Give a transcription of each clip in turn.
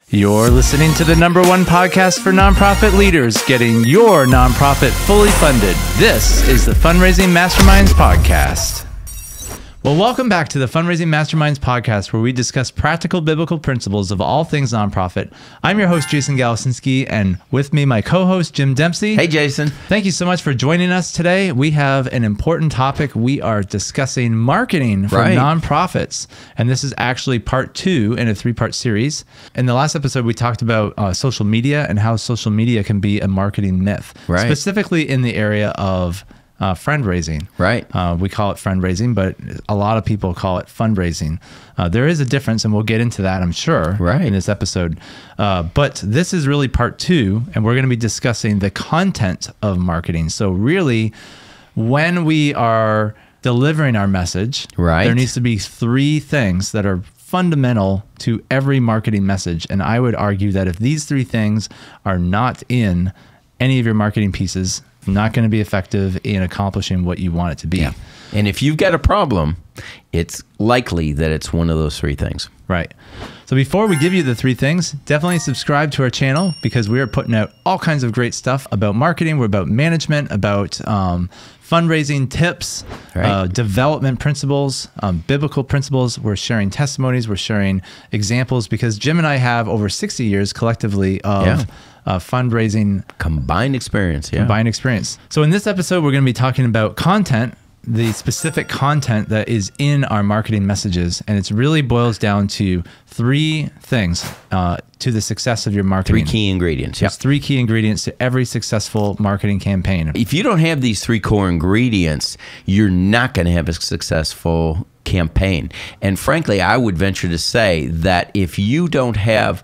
You're listening to the #1 podcast for nonprofit leaders, getting your nonprofit fully funded. This is the Fundraising Masterminds Podcast. Well, welcome back to the Fundraising Masterminds Podcast, where we discuss practical biblical principles of all things nonprofit. I'm your host, Jason Galasinski, and with me, my co-host, Jim Dempsey. Hey, Jason. Thank you so much for joining us today. We have an important topic. We are discussing marketing for nonprofits, and this is actually part 2 in a 3-part series. In the last episode, we talked about social media and how social media can be a marketing myth, specifically in the area of fundraising. We call it fundraising, but a lot of people call it fundraising. There is a difference, and we'll get into that, I'm sure, in this episode. But this is really part 2, and we're going to be discussing the content of marketing. So really, when we are delivering our message, there needs to be 3 things that are fundamental to every marketing message. And I would argue that if these 3 things are not in any of your marketing pieces, not going to be effective in accomplishing what you want it to be. Yeah. And if you've got a problem, it's likely that it's one of those 3 things. Right. So before we give you the 3 things, definitely subscribe to our channel, because we are putting out all kinds of great stuff about marketing. We're about management, about fundraising tips, development principles, biblical principles. We're sharing testimonies. We're sharing examples, because Jim and I have over 60 years collectively of fundraising. Combined experience. Combined experience. So in this episode, we're going to be talking about content, the specific content that is in our marketing messages. And it really boils down to 3 things to the success of your marketing. 3 key ingredients. There's 3 key ingredients to every successful marketing campaign. If you don't have these 3 core ingredients, you're not going to have a successful campaign. And frankly, I would venture to say that if you don't have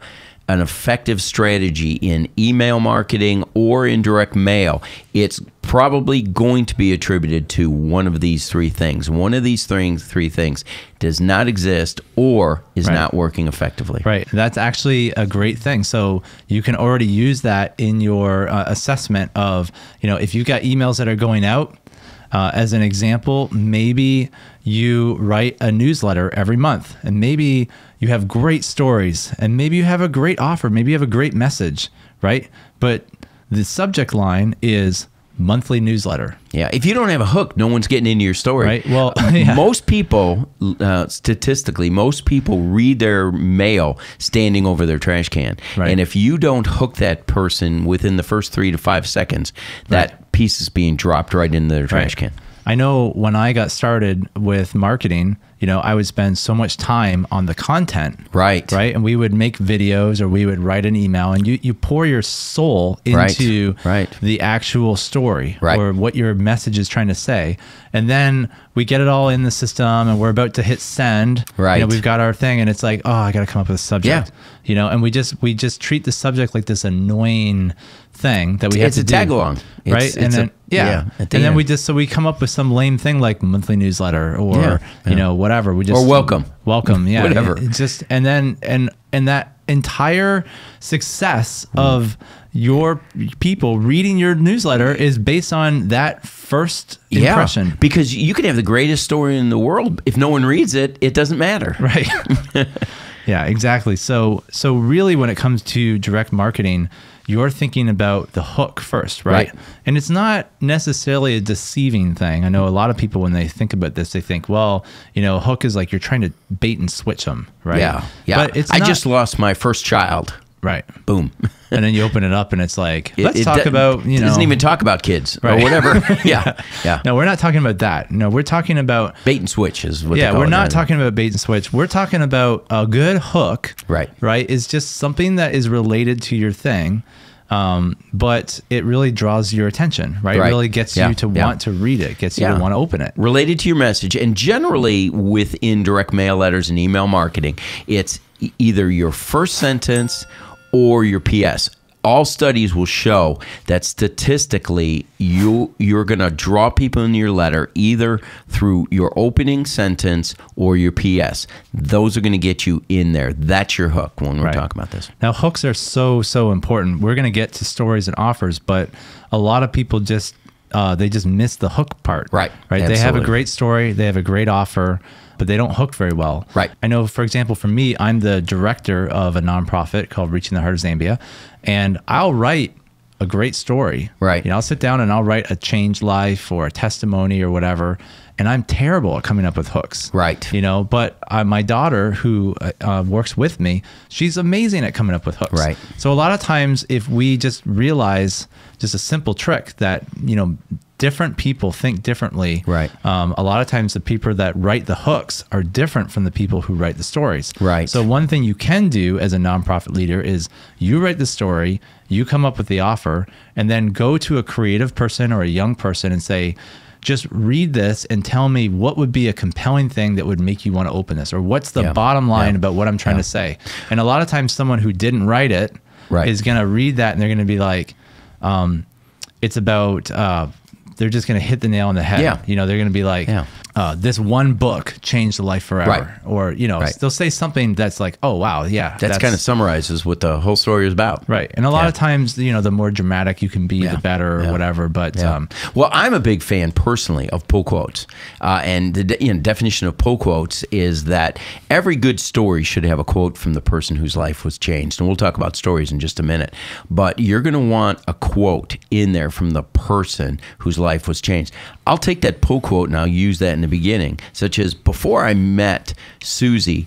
an effective strategy in email marketing or in direct mail, it's probably going to be attributed to one of these 3 things. One of these 3 things does not exist or is not working effectively. Right. That's actually a great thing. So you can already use that in your assessment of, if you've got emails that are going out. As an example, maybe you write a newsletter every month, and maybe you have great stories, and maybe you have a great offer, maybe you have a great message, right? But the subject line is monthly newsletter. Yeah. If you don't have a hook, no one's getting into your story. Right. Well, most people, statistically, most people read their mail standing over their trash can. Right. And if you don't hook that person within the first 3 to 5 seconds, that piece is being dropped right into their trash can. I know when I got started with marketing, I would spend so much time on the content. Right. And we would make videos, or we would write an email, and you pour your soul into the actual story or what your message is trying to say. And then we get it all in the system, and we're about to hit send. We've got our thing, and it's like, oh, I got to come up with a subject. And we just treat the subject like this annoying thing that we have to do. It's a tag along. And then we come up with some lame thing like monthly newsletter or whatever. We just or welcome, whatever. And that entire success of your people reading your newsletter is based on that first impression. Because you can have the greatest story in the world, if no one reads it, it doesn't matter. Right. Yeah, exactly. So really, when it comes to direct marketing, you're thinking about the hook first, right? And it's not necessarily a deceiving thing. I know a lot of people, when they think about this, they think, well, hook is like you're trying to bait and switch them, right? Yeah. But it's I just lost my first child. Right. Boom. And then you open it up and it's like, let's talk about, It doesn't even talk about kids or whatever. No, we're not talking about that. No, we're talking about bait and switch is what they call it. We're not talking about bait and switch. We're talking about a good hook. Right. Is just something that is related to your thing. But it really draws your attention, right? It really gets you to want to read it, gets you to want to open it. Related to your message. And generally within direct mail letters and email marketing, it's either your first sentence or your PS. All studies will show that statistically you're going to draw people into your letter either through your opening sentence or your PS. Those are going to get you in there. That's your hook when we're talking about this. Now, hooks are so important. We're going to get to stories and offers, but a lot of people just they just miss the hook part. Right. They have a great story. They have a great offer. but they don't hook very well. Right. I know, for example, for me, I'm the director of a nonprofit called Reaching the Heart of Zambia, and I'll write a great story. Right. You know, I'll sit down and I'll write a changed life or a testimony or whatever, and I'm terrible at coming up with hooks. Right. You know, but my daughter who works with me, she's amazing at coming up with hooks. Right. So a lot of times if we just realize just a simple trick that, you know, different people think differently. Right. A lot of times the people that write the hooks are different from the people who write the stories. Right. So one thing you can do as a nonprofit leader is you write the story, you come up with the offer, and then go to a creative person or a young person and say, just read this and tell me what would be a compelling thing that would make you want to open this, or what's the bottom line about what I'm trying to say. And a lot of times someone who didn't write it is going to read that and they're going to be like, it's about, they're just going to hit the nail on the head. Yeah. You know, they're going to be like, this one book changed the life forever. Right. Or, you know, they'll say something that's like, oh, wow, yeah. That's kind of summarizes what the whole story is about. Right. And a lot of times, you know, the more dramatic you can be, the better or whatever. But well, I'm a big fan personally of pull quotes. And the definition of pull quotes is that every good story should have a quote from the person whose life was changed. And we'll talk about stories in just a minute. But you're going to want a quote in there from the person whose life was changed. I'll take that pull quote and I'll use that in the beginning, such as, before I met Susie,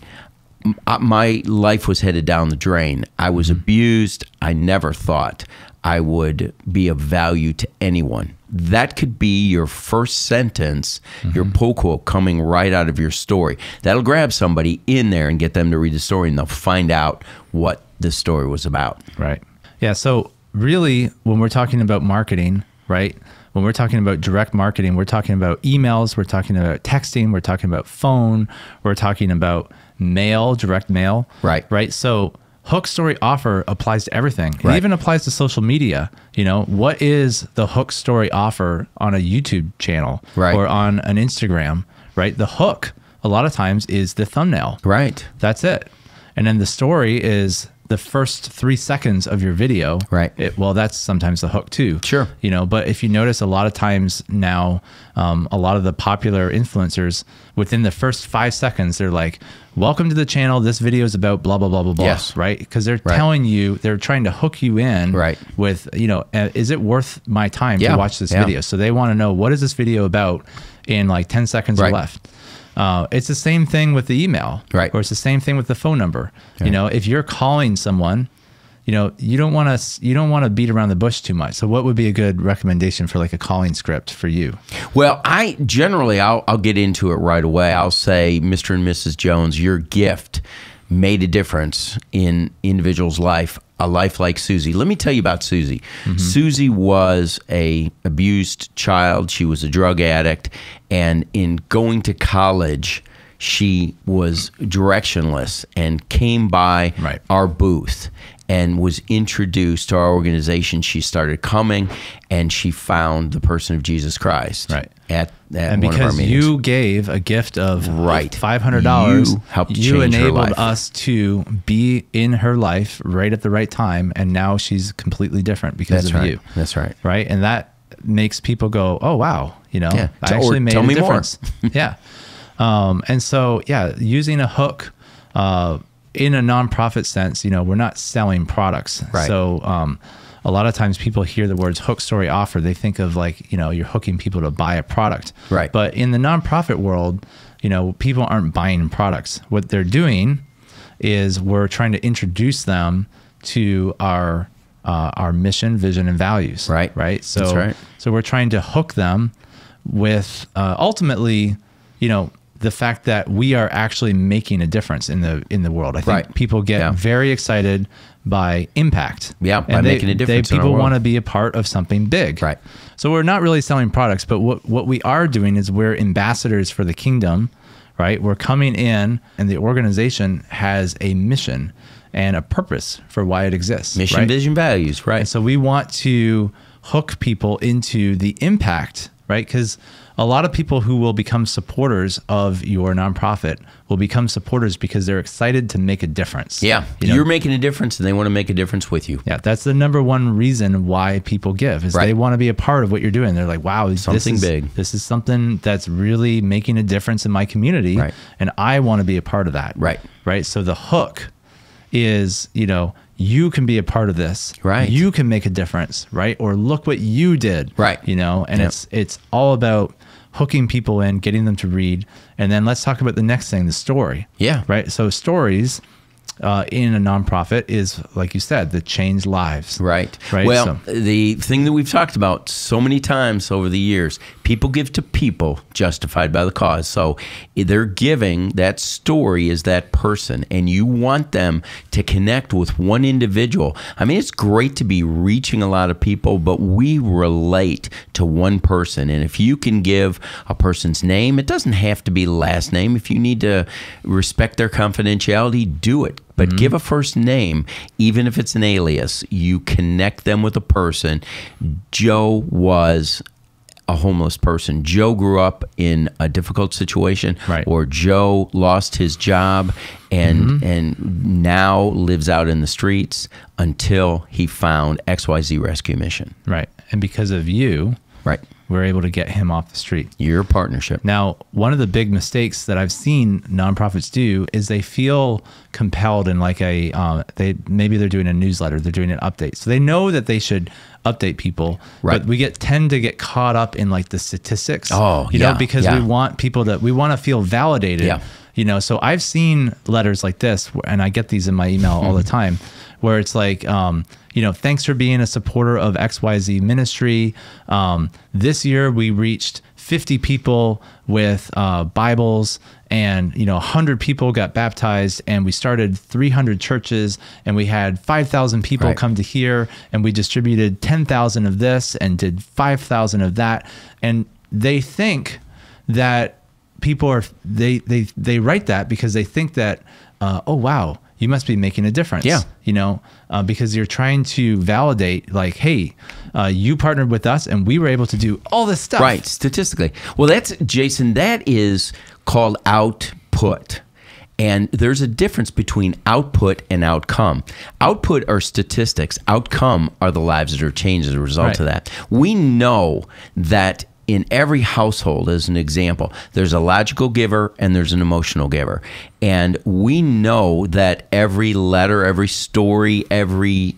my life was headed down the drain. I was abused. I never thought I would be of value to anyone. That could be your first sentence, your pull quote coming right out of your story. That'll grab somebody in there and get them to read the story, and they'll find out what the story was about. Right. Yeah. So really, when we're talking about marketing, right? When we're talking about direct marketing, we're talking about emails, we're talking about texting, we're talking about phone, we're talking about mail, direct mail. Right. Right. So hook, story, offer applies to everything. It Right. even applies to social media. You know, what is the hook, story, offer on a YouTube channel or on an Instagram, right? The hook, a lot of times, is the thumbnail. Right. That's it. And then the story is the first 3 seconds of your video. Right. Well, that's sometimes the hook too. Sure. You know, but if you notice, a lot of times now, a lot of the popular influencers, within the first 5 seconds, they're like, welcome to the channel. This video is about blah, blah, blah, blah, blah. Yes. Right. Because they're telling you, they're trying to hook you in with, you know, is it worth my time to watch this video? So they want to know, what is this video about in like 10 seconds or left? It's the same thing with the email, or it's the same thing with the phone number. You know, if you're calling someone, you know, you don't want to beat around the bush too much. So what would be a good recommendation for like a calling script for you? Well, I'll get into it right away. I'll say, Mr. and Mrs. Jones, your gift made a difference in individual's life, a life like Susie. Let me tell you about Susie. Susie was a abused child. She was a drug addict. And in going to college, she was directionless and came by our booth and was introduced to our organization. She started coming, and she found the person of Jesus Christ at and one of our because meetings. you gave a gift of $500, you helped you change her enabled life. us to be in her life right at the right time, and now she's completely different because of you. That's right. Right, and that makes people go, "Oh wow, you know, I actually made a difference." Yeah, and so using a hook. In a nonprofit sense, you know, we're not selling products. So a lot of times people hear the words hook, story, offer. They think of like, you know, you're hooking people to buy a product. But in the nonprofit world, you know, people aren't buying products. What they're doing is we're trying to introduce them to our mission, vision, and values. Right. So, so we're trying to hook them with ultimately, you know, the fact that we are actually making a difference in the world. I think people get very excited by impact. By making a difference. People want to be a part of something big. So we're not really selling products, but what we are doing is we're ambassadors for the kingdom. We're coming in, and the organization has a mission and a purpose for why it exists. Mission, vision, values. And so we want to hook people into the impact right? Because a lot of people who will become supporters of your nonprofit will become supporters because they're excited to make a difference. Yeah, you're making a difference and they want to make a difference with you. Yeah, that's the number one reason why people give is they want to be a part of what you're doing. They're like, wow, something big. This is something that's really making a difference in my community, and I want to be a part of that. Right. So the hook is, you can be a part of this. Right. You can make a difference, right? Or look what you did. Right. And it's all about hooking people in, getting them to read. And then let's talk about the next thing, the story. Yeah. Right. So stories in a nonprofit is, like you said, that change lives. Right. So, Well, the thing that we've talked about so many times over the years, people give to people justified by the cause. So they're giving, that story is that person, and you want them to connect with one individual. I mean, it's great to be reaching a lot of people, but we relate to one person. And if you can give a person's name, it doesn't have to be last name. If you need to respect their confidentiality, do it. But give a first name, even if it's an alias. You connect them with a person. Joe was a homeless person. Joe grew up in a difficult situation, or Joe lost his job and now lives out in the streets until he found XYZ Rescue Mission. Right. And because of you, we're able to get him off the street. Your partnership. Now, one of the big mistakes that I've seen nonprofits do is they feel compelled in like maybe they're doing a newsletter, they're doing an update. So they know that they should update people, but we tend to get caught up in like the statistics, because we want people we want to feel validated. So I've seen letters like this, and I get these in my email all the time, where it's like, thanks for being a supporter of XYZ ministry. This year we reached 50 people with Bibles, and 100 people got baptized, and we started 300 churches, and we had 5,000 people come to here, and we distributed 10,000 of this and did 5,000 of that. And they think that people are they write that because they think that oh wow, you must be making a difference. Because you're trying to validate, like, hey, you partnered with us and we were able to do all this stuff. Right, statistically. Well, Jason, that is called output. And there's a difference between output and outcome. Output are statistics. Outcome are the lives that are changed as a result of that. We know that in every household, as an example, there's a logical giver and there's an emotional giver. And we know that every letter, every story, every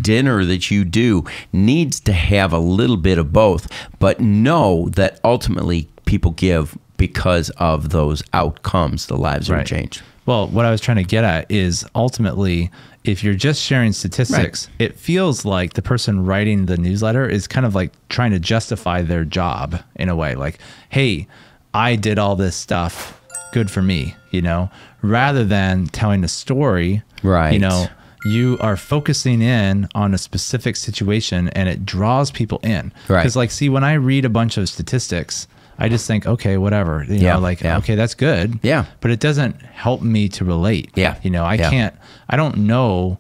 dinner that you do needs to have a little bit of both. But know that ultimately people give because of those outcomes, the lives are changed. Well, what I was trying to get at is ultimately, if you're just sharing statistics, it feels like the person writing the newsletter is kind of like trying to justify their job in a way. Like, hey, I did all this stuff, good for me, rather than telling a story. You are focusing in on a specific situation and it draws people in. Because when I read a bunch of statistics, I just think, okay, whatever, okay, that's good. But it doesn't help me to relate. I don't know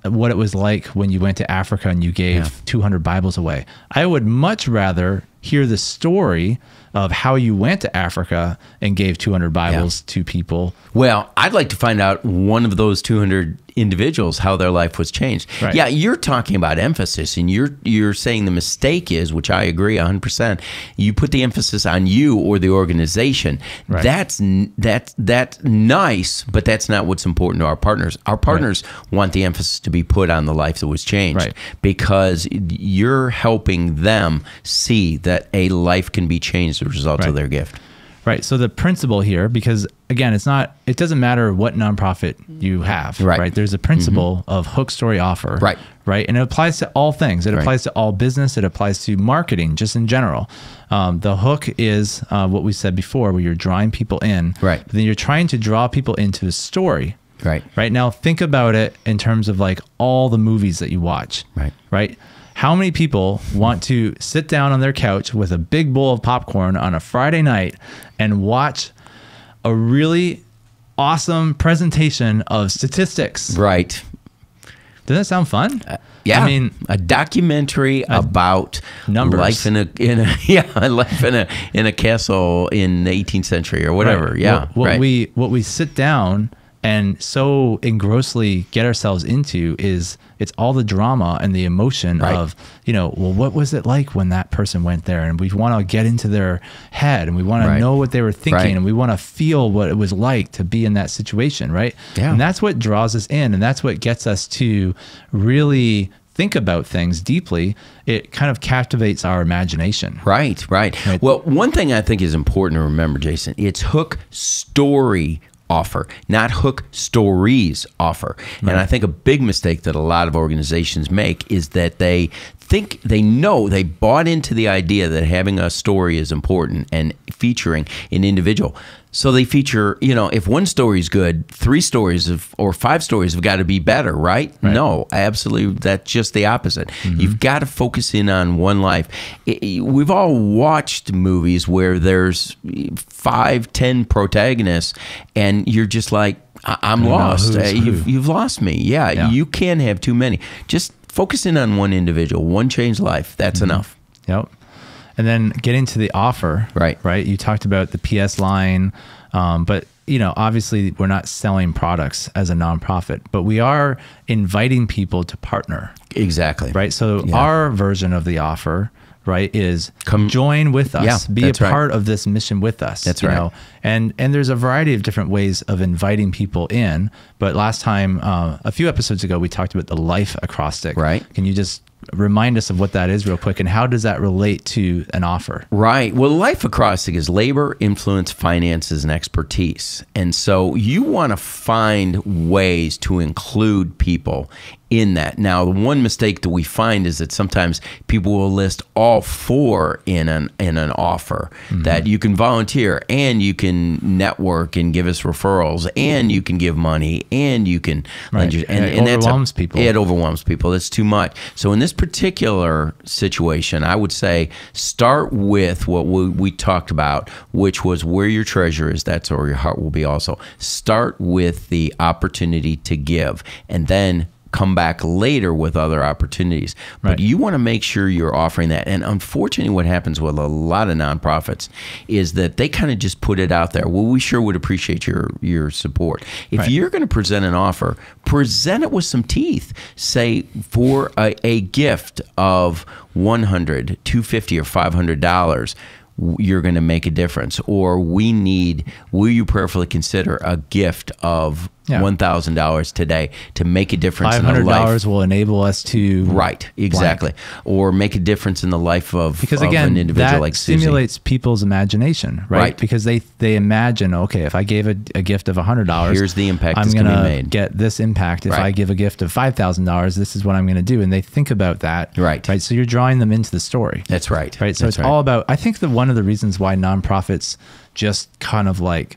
what it was like when you went to Africa and you gave 200 Bibles away. I would much rather hear the story of how you went to Africa and gave 200 Bibles to people. Well, I'd like to find out one of those 200 individuals, how their life was changed. Yeah, you're talking about emphasis, and you're saying the mistake is, which I agree 100%, you put the emphasis on you or the organization. That's nice, but that's not what's important to our partners. Our partners want the emphasis to be put on the life that was changed because you're helping them see that a life can be changed as a result of their gift. Right. So the principle here, because again, it doesn't matter what nonprofit you have, right? There's a principle of hook, story, offer, right? And it applies to all things. It applies to all business. It applies to marketing, just in general. The hook is what we said before, where you're drawing people in, but then you're trying to draw people into a story. Right. Now think about it in terms of like all the movies that you watch, right? How many people want to sit down on their couch with a big bowl of popcorn on a Friday night and watch a really awesome presentation of statistics? Doesn't that sound fun? Yeah, I mean, a documentary about numbers. life in a castle in the 18th century or whatever. Right. Yeah, what we sit down and so engrossly get ourselves into is it's all the drama and the emotion of, well, what was it like when that person went there? And we want to get into their head and we want to know what they were thinking and we want to feel what it was like to be in that situation, right? Yeah. And that's what draws us in, and that's what gets us to really think about things deeply. It kind of captivates our imagination. Right. Well, one thing I think is important to remember, Jason, it's hook story offer, not hook stories offer. Right. And I think a big mistake that a lot of organizations make is that they think they bought into the idea that having a story is important and featuring an individual. So they feature, if one story is good, 3 stories or 5 stories have got to be better, right? No, absolutely. That's just the opposite. Mm-hmm. You've got to focus in on one life. We've all watched movies where there's 5, 10 protagonists and you're just like, I'm lost. You've lost me. Yeah, you can't have too many. Just focus in on one individual, one changed life. That's enough. Yep. And then getting to the offer, right? You talked about the PS line, but obviously we're not selling products as a nonprofit, but we are inviting people to partner. Exactly. Right. So our version of the offer, right, is come join with us, be a part of this mission with us. That's right. And there's a variety of different ways of inviting people in. But last time, a few episodes ago, we talked about the life acrostic. Right. Can you just remind us of what that is real quick, and how does that relate to an offer? Right. Well, life acrostic is labor, influence, finances, and expertise. And so you want to find ways to include people in that. Now, the one mistake that we find is that sometimes people will list all 4 in an offer, that you can volunteer and you can network and give us referrals and you can give money and you can lend your, and it overwhelms people. It overwhelms people. That's too much. So in this particular situation, I would say start with what we talked about, which was where your treasure is, that's where your heart will be also. Start with the opportunity to give, and then come back later with other opportunities. But you want to make sure you're offering that. And unfortunately, what happens with a lot of nonprofits is that they kind of just put it out there. Well, we sure would appreciate your support. If you're going to present an offer, present it with some teeth. Say for a gift of $100, $250, or $500, you're going to make a difference. Or will you prayerfully consider a gift of $1,000 today to make a difference in the life? $500 will enable us to exactly, or make a difference in the life of an individual like Susie. Stimulates people's imagination, right? Because they imagine, okay, if I gave a gift of $100, here's the impact I'm going to be made. Get this impact. If I give a gift of $5,000, this is what I'm going to do, and they think about that, right? So you're drawing them into the story. That's right. So it's all about. I think that one of the reasons why nonprofits just kind of like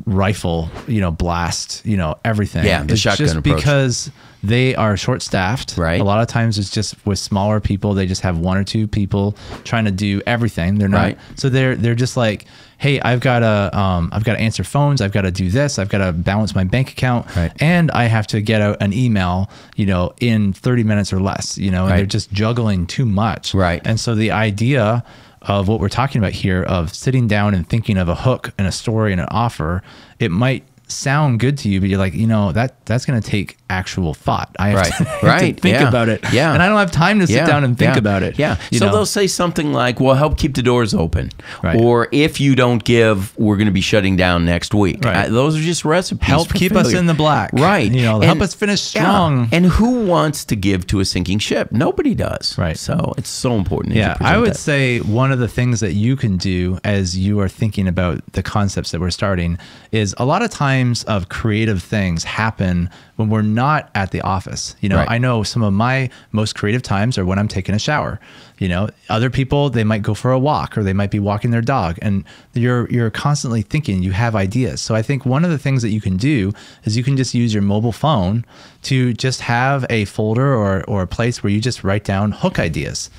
rifle, blast, everything. Yeah, the shotgun just approach. Because they are short-staffed. Right. A lot of times it's just with smaller people. They just have 1 or 2 people trying to do everything. They're not. So they're just like, hey, I've got to answer phones. I've got to do this. I've got to balance my bank account, and I have to get out an email, in 30 minutes or less. And they're just juggling too much. Right. And so the idea of what we're talking about here, of sitting down and thinking of a hook and a story and an offer, it might sound good to you, but you're like, that's going to take actual thought. I have to think about it. Yeah. And I don't have time to sit down and think about it. Yeah. So they'll say something like, well, help keep the doors open. Or if you don't give, we're going to be shutting down next week. Those are just recipes. Help keep us in the black. Help us finish strong. And who wants to give to a sinking ship? Nobody does. So it's so important. I would say one of the things that you can do as you are thinking about the concepts that we're starting is a lot of times of creative things happen when we're not at the office. I know some of my most creative times are when I'm taking a shower. Other people, they might go for a walk, or they might be walking their dog, and you're constantly thinking, you have ideas. So I think one of the things that you can do is you can just use your mobile phone to just have a folder or a place where you just write down hook ideas,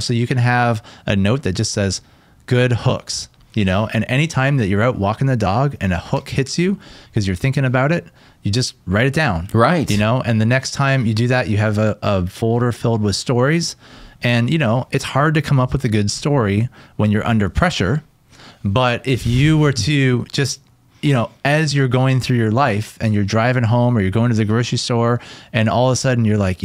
so you can have a note that just says good hooks. And anytime that you're out walking the dog and a hook hits you because you're thinking about it, you just write it down. Right. And the next time you do that, you have a folder filled with stories. And, it's hard to come up with a good story when you're under pressure. But if you were to just, as you're going through your life and you're driving home or you're going to the grocery store and all of a sudden you're like,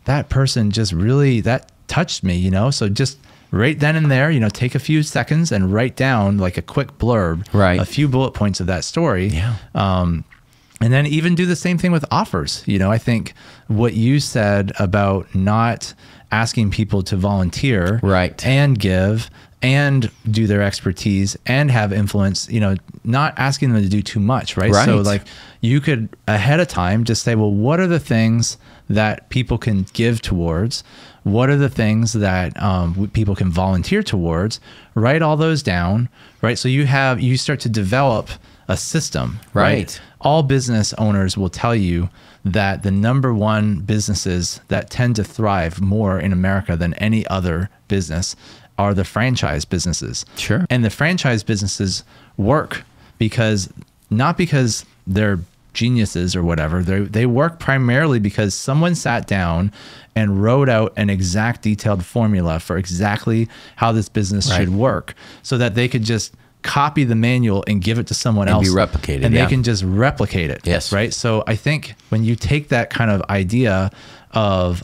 that person just really, that touched me, so just right then and there, take a few seconds and write down like a quick blurb, right, a few bullet points of that story. Yeah. And then even do the same thing with offers. I think what you said about not asking people to volunteer, right, and give and do their expertise and have influence, not asking them to do too much, right? So like you could ahead of time just say, well, what are the things that people can give towards? What are the things that people can volunteer towards? Write all those down, right? So you start to develop a system, right? All business owners will tell you that the number one businesses that tend to thrive more in America than any other business are the franchise businesses. Sure. And the franchise businesses work not because they're geniuses or whatever. They work primarily because someone sat down and wrote out an exact detailed formula for exactly how this business should work so that they could just copy the manual and give it to someone else. And be replicated. And they can just replicate it. Yes. Right. So I think when you take that kind of idea of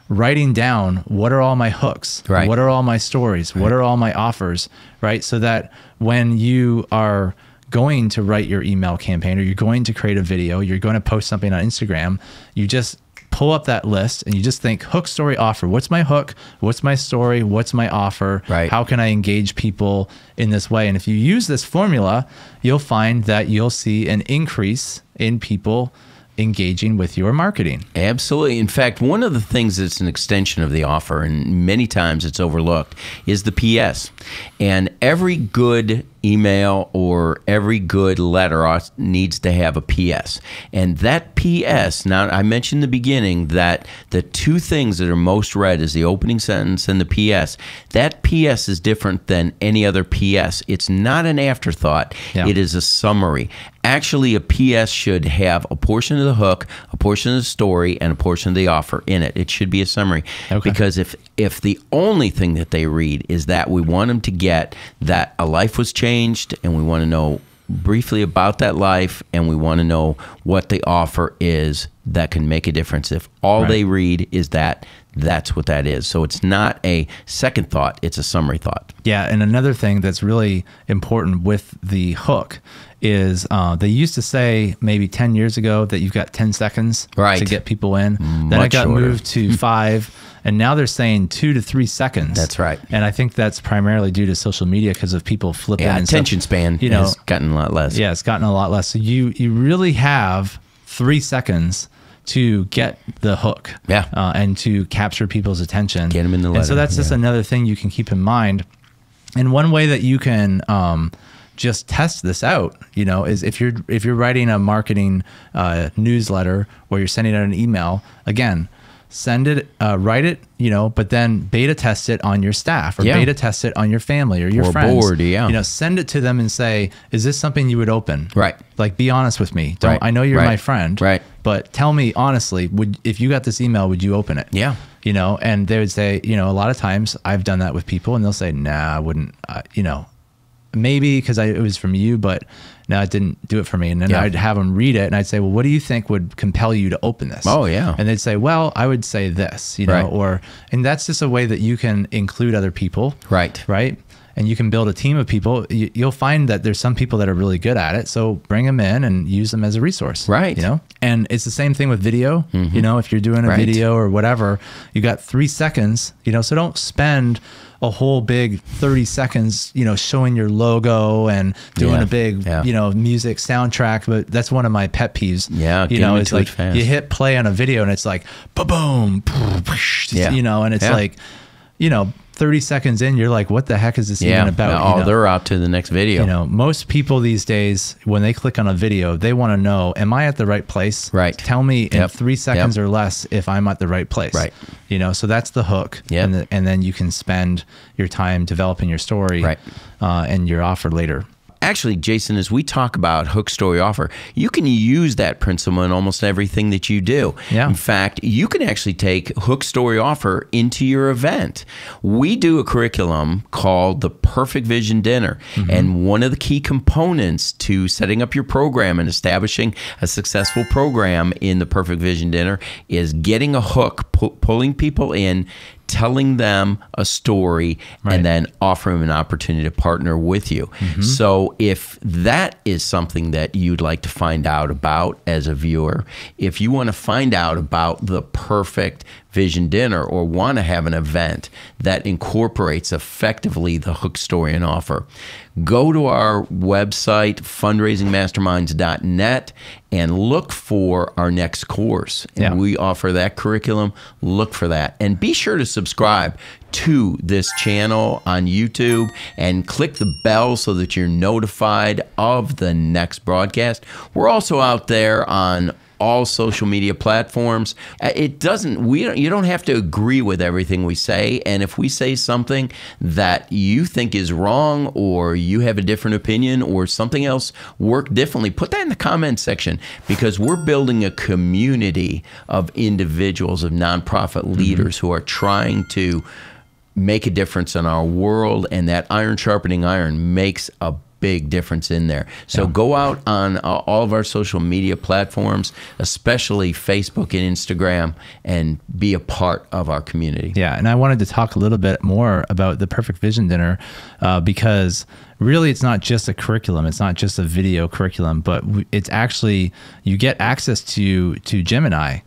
writing down what are all my hooks, right, what are all my stories, what are all my offers, right? So that when you are going to write your email campaign or you're going to create a video, you're going to post something on Instagram, you just pull up that list and you just think hook, story, offer. What's my hook? What's my story? What's my offer? Right. How can I engage people in this way? And if you use this formula, you'll find that you'll see an increase in people engaging with your marketing. Absolutely. In fact, one of the things that's an extension of the offer, and many times it's overlooked, is the PS. And every good email or every good letter needs to have a PS. And that PS, now I mentioned in the beginning that the two things that are most read is the opening sentence and the PS. That PS is different than any other PS. It's not an afterthought. Yeah. It is a summary. Actually, a PS should have a portion of the hook, a portion of the story, and a portion of the offer in it. It should be a summary. Okay. Because if the only thing that they read is that we want them to get that a life was changed and we want to know briefly about that life and we want to know what the offer is that can make a difference. If all they read is that, that's what that is. So it's not a second thought, it's a summary thought. Yeah, and another thing that's really important with the hook is they used to say maybe 10 years ago that you've got 10 seconds to get people in. Then it got moved to 5, and now they're saying 2 to 3 seconds. That's right. And I think that's primarily due to social media because of people flipping. Yeah, and attention span has gotten a lot less. Yeah, it's gotten a lot less. So you really have 3 seconds to get the hook, and to capture people's attention. Get them in the letter. And so that's just another thing you can keep in mind. And one way that you can just test this out, is if you're writing a marketing newsletter or you're sending out an email, again, send it, write it, but then beta test it on your staff or beta test it on your family or your friends. Board, send it to them and say, is this something you would open? Right. Like, be honest with me. I know you're my friend. Right. But tell me honestly, if you got this email, would you open it? Yeah. And they would say, a lot of times I've done that with people and they'll say, nah, I wouldn't, maybe because it was from you, but no, it didn't do it for me. And then I'd have them read it and I'd say, well, what do you think would compel you to open this? Oh, yeah. And they'd say, well, I would say this, and that's just a way that you can include other people. Right. Right. And you can build a team of people. You'll find that there's some people that are really good at it. So bring them in and use them as a resource. Right. And it's the same thing with video. If you're doing a video or whatever, you got 3 seconds, so don't spend a whole big 30 seconds, showing your logo and doing a big, music soundtrack. But that's one of my pet peeves. Yeah. It's like you hit play on a video and it's like, boom, and it's like, 30 seconds in, you're like, what the heck is this even about? They're out to the next video. Most people these days, when they click on a video, they want to know, am I at the right place? Right. Tell me in 3 seconds or less if I'm at the right place. Right. So that's the hook. And then you can spend your time developing your story and your offer later. Actually, Jason, as we talk about hook, story, offer, you can use that principle in almost everything that you do. Yeah. In fact, you can actually take hook, story, offer into your event. We do a curriculum called the Perfect Vision Dinner. And one of the key components to setting up your program and establishing a successful program in the Perfect Vision Dinner is getting a hook, pulling people in, telling them a story, and then offering them an opportunity to partner with you. So if that is something that you'd like to find out about as a viewer, if you want to find out about the Perfect Vision Dinner or want to have an event that incorporates effectively the hook, story, and offer, go to our website, fundraisingmasterminds.net, and look for our next course. And we offer that curriculum. Look for that. And be sure to subscribe to this channel on YouTube and click the bell so that you're notified of the next broadcast. We're also out there on all social media platforms. You don't have to agree with everything we say. And if we say something that you think is wrong, or you have a different opinion, or something else worked differently, put that in the comment section, because we're building a community of individuals, of nonprofit leaders who are trying to make a difference in our world, and that iron sharpening iron makes a big difference in there. So go out on all of our social media platforms, especially Facebook and Instagram, and be a part of our community. Yeah, and I wanted to talk a little bit more about the Perfect Vision Dinner because really it's not just a curriculum. It's not just a video curriculum, but it's actually, you get access to Gemini.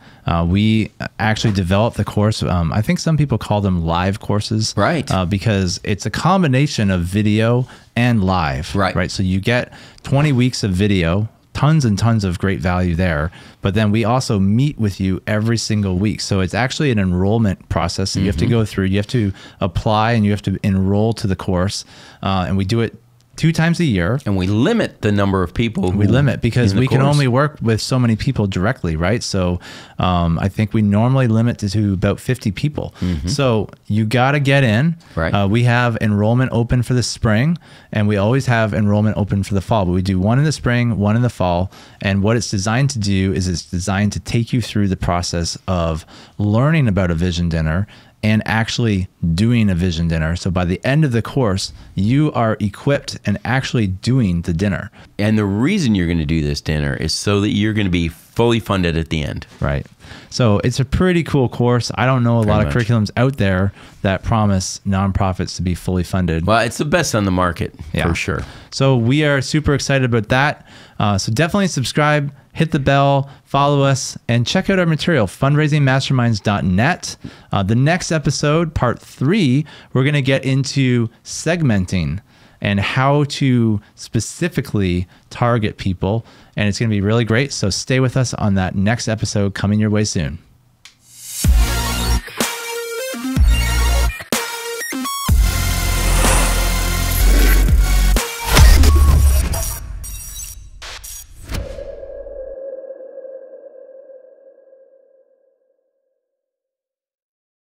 We actually developed the course. I think some people call them live courses. Right. Because it's a combination of video and live. Right. So you get 20 weeks of video, tons and tons of great value there. But then we also meet with you every single week. So it's actually an enrollment process that you have to go through. You have to apply and you have to enroll to the course. And we do it 2 times a year. And we limit the number of people. We limit because we can only work with so many people directly, right? So I think we normally limit to about 50 people. So you got to get in. Right. We have enrollment open for the spring, and we always have enrollment open for the fall. But we do one in the spring, one in the fall. And what it's designed to do is it's designed to take you through the process of learning about a vision dinner and actually doing a vision dinner. So by the end of the course, you are equipped and actually doing the dinner. And the reason you're going to do this dinner is so that you're going to be fully funded at the end. Right. So it's a pretty cool course. I don't know a lot of curriculums out there that promise nonprofits to be fully funded. Well, it's the best on the market, for sure. So we are super excited about that. So definitely subscribe, hit the bell, follow us, and check out our material, fundraisingmasterminds.net. The next episode, part 3, we're going to get into segmenting and how to specifically target people. And it's going to be really great. So stay with us on that next episode coming your way soon.